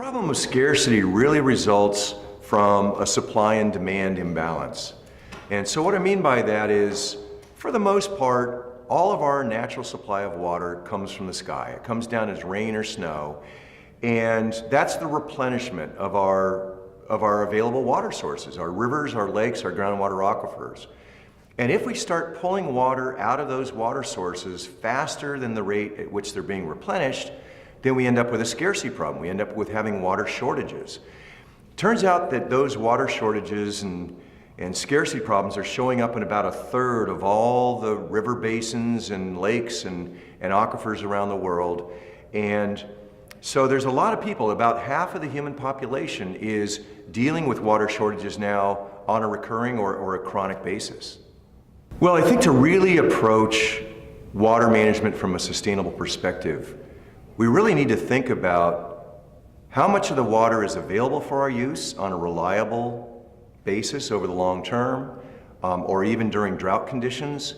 problem of scarcity really results from a supply and demand imbalance. And so what I mean by that is, for the most part, all of our natural supply of water comes from the sky. It comes down as rain or snow, and that's the replenishment of our available water sources, our rivers, our lakes, our groundwater aquifers. And if we start pulling water out of those water sources faster than the rate at which they're being replenished, then we end up with a scarcity problem. We end up with having water shortages. Turns out that those water shortages and scarcity problems are showing up in about a third of all the river basins and lakes and aquifers around the world. And so there's a lot of people, about half of the human population is dealing with water shortages now on a recurring or a chronic basis. Well, I think to really approach water management from a sustainable perspective, we really need to think about how much of the water is available for our use on a reliable basis over the long term, or even during drought conditions.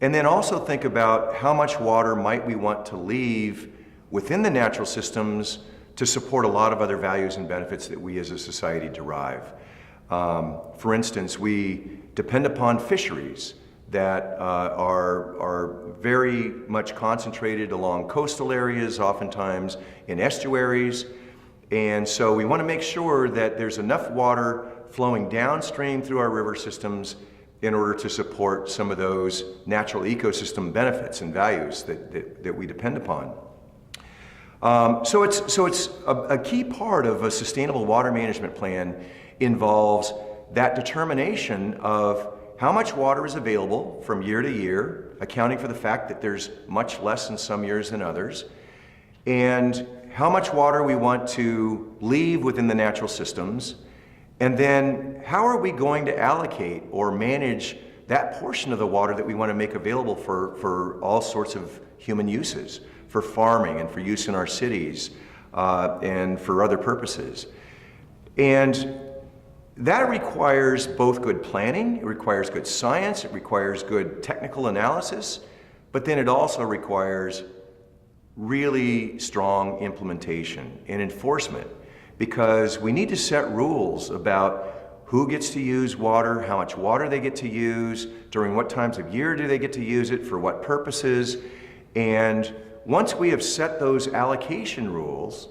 And then also think about how much water might we want to leave within the natural systems to support a lot of other values and benefits that we as a society derive. For instance, we depend upon fisheries that are very much concentrated along coastal areas, oftentimes in estuaries. And so we want to make sure that there's enough water flowing downstream through our river systems in order to support some of those natural ecosystem benefits and values that we depend upon. So it's a key part of a sustainable water management plan involves that determination of how much water is available from year to year, accounting for the fact that there's much less in some years than others, and how much water we want to leave within the natural systems, and then how are we going to allocate or manage that portion of the water that we want to make available for all sorts of human uses, for farming and for use in our cities and for other purposes. And that requires both good planning, it requires good science, it requires good technical analysis, but then it also requires really strong implementation and enforcement, because we need to set rules about who gets to use water, how much water they get to use, during what times of year do they get to use it, for what purposes. And once we have set those allocation rules,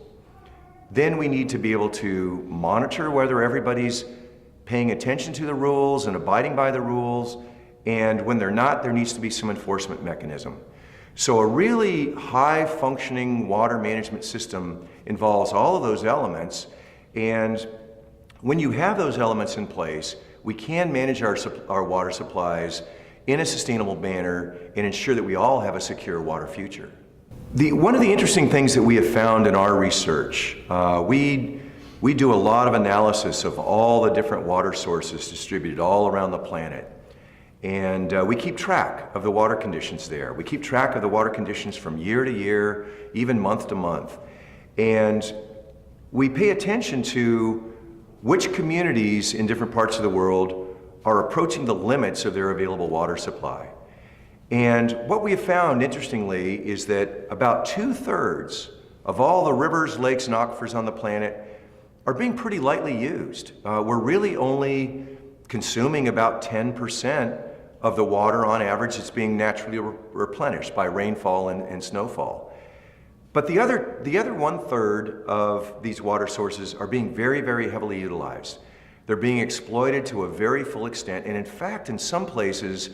then we need to be able to monitor whether everybody's paying attention to the rules and abiding by the rules. And when they're not, there needs to be some enforcement mechanism. So a really high-functioning water management system involves all of those elements. And when you have those elements in place, we can manage our water supplies in a sustainable manner and ensure that we all have a secure water future. One of the interesting things that we have found in our research, we do a lot of analysis of all the different water sources distributed all around the planet. And we keep track of the water conditions there. We keep track of the water conditions from year to year, even month to month. And we pay attention to which communities in different parts of the world are approaching the limits of their available water supply. And what we have found, interestingly, is that about 2/3 of all the rivers, lakes, and aquifers on the planet are being pretty lightly used. We're really only consuming about 10% of the water on average that's being naturally replenished by rainfall and snowfall. But the other 1/3 of these water sources are being very, very heavily utilized. They're being exploited to a very full extent, and in fact, in some places,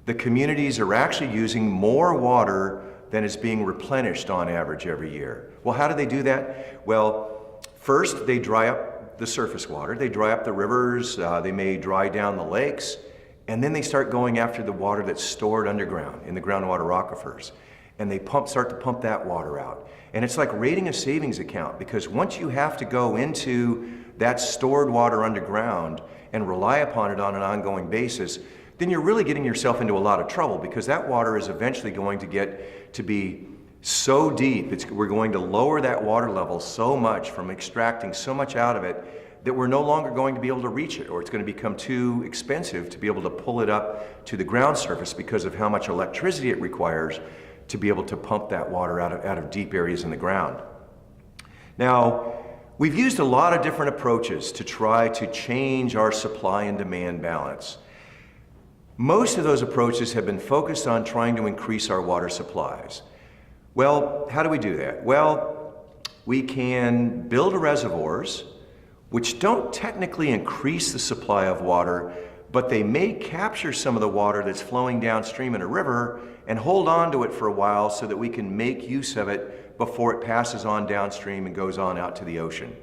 the communities are actually using more water than is being replenished on average every year. Well, how do they do that? Well, first they dry up the surface water, they dry up the rivers, they may dry down the lakes, and then they start going after the water that's stored underground in the groundwater aquifers. And they start to pump that water out. And it's like raiding a savings account, because once you have to go into that stored water underground and rely upon it on an ongoing basis, then you're really getting yourself into a lot of trouble, because that water is eventually going to get to be so deep, we're going to lower that water level so much from extracting so much out of it that we're no longer going to be able to reach it, or it's going to become too expensive to be able to pull it up to the ground surface because of how much electricity it requires to be able to pump that water out of deep areas in the ground. Now, We've used a lot of different approaches to try to change our supply and demand balance. Most of those approaches have been focused on trying to increase our water supplies. Well, how do we do that? Well, we can build reservoirs, which don't technically increase the supply of water, but they may capture some of the water that's flowing downstream in a river and hold on to it for a while so that we can make use of it before it passes on downstream and goes on out to the ocean.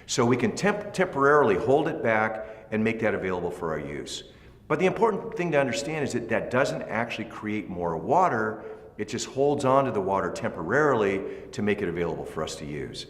So we can temporarily hold it back and make that available for our use. But the important thing to understand is that that doesn't actually create more water. It just holds on to the water temporarily to make it available for us to use.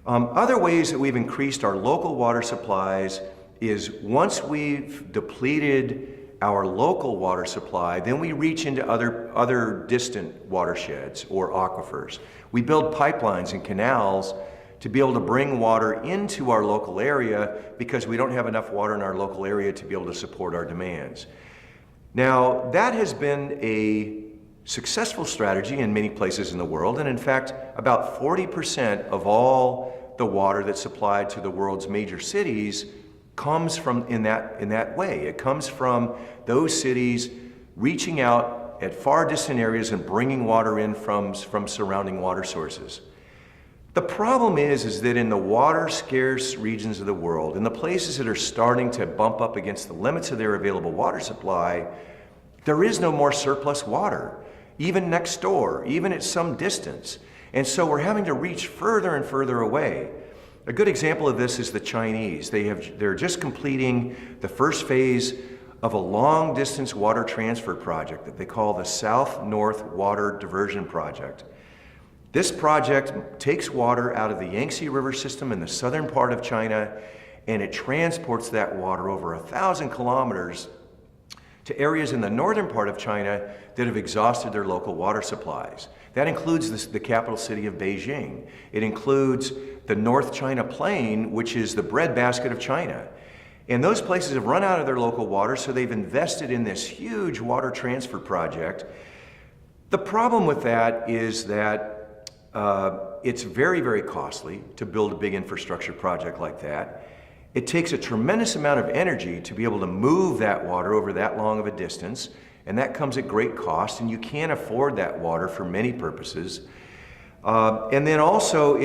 Other ways that we've increased our local water supplies is once we've depleted our local water supply, then we reach into other distant watersheds or aquifers. We build pipelines and canals to be able to bring water into our local area because we don't have enough water in our local area to be able to support our demands. Now, that has been a successful strategy in many places in the world, and in fact, about 40% of all the water that's supplied to the world's major cities comes from in that way. It comes from those cities reaching out at far distant areas and bringing water in from surrounding water sources. The problem is that in the water scarce regions of the world, in the places that are starting to bump up against the limits of their available water supply, there is no more surplus water, even next door, even at some distance. And so we're having to reach further and further away. A good example of this is the Chinese. They're just completing the first phase of a long distance water transfer project that they call the South-North Water Diversion Project. This project takes water out of the Yangtze River system in the southern part of China, and it transports that water over 1,000 kilometers to areas in the northern part of China that have exhausted their local water supplies. That includes the capital city of Beijing. It includes the North China Plain, which is the breadbasket of China. And those places have run out of their local water, so they've invested in this huge water transfer project. The problem with that is that it's very, very costly to build a big infrastructure project like that. It takes a tremendous amount of energy to be able to move that water over that long of a distance, and that comes at great cost, and you can't afford that water for many purposes. And then also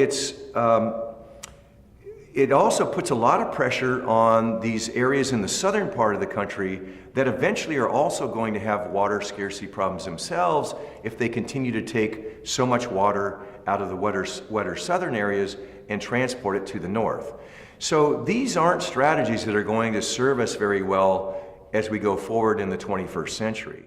it also puts a lot of pressure on these areas in the southern part of the country that eventually are also going to have water scarcity problems themselves if they continue to take so much water out of the wetter southern areas and transport it to the north. So these aren't strategies that are going to serve us very well as we go forward in the 21st century.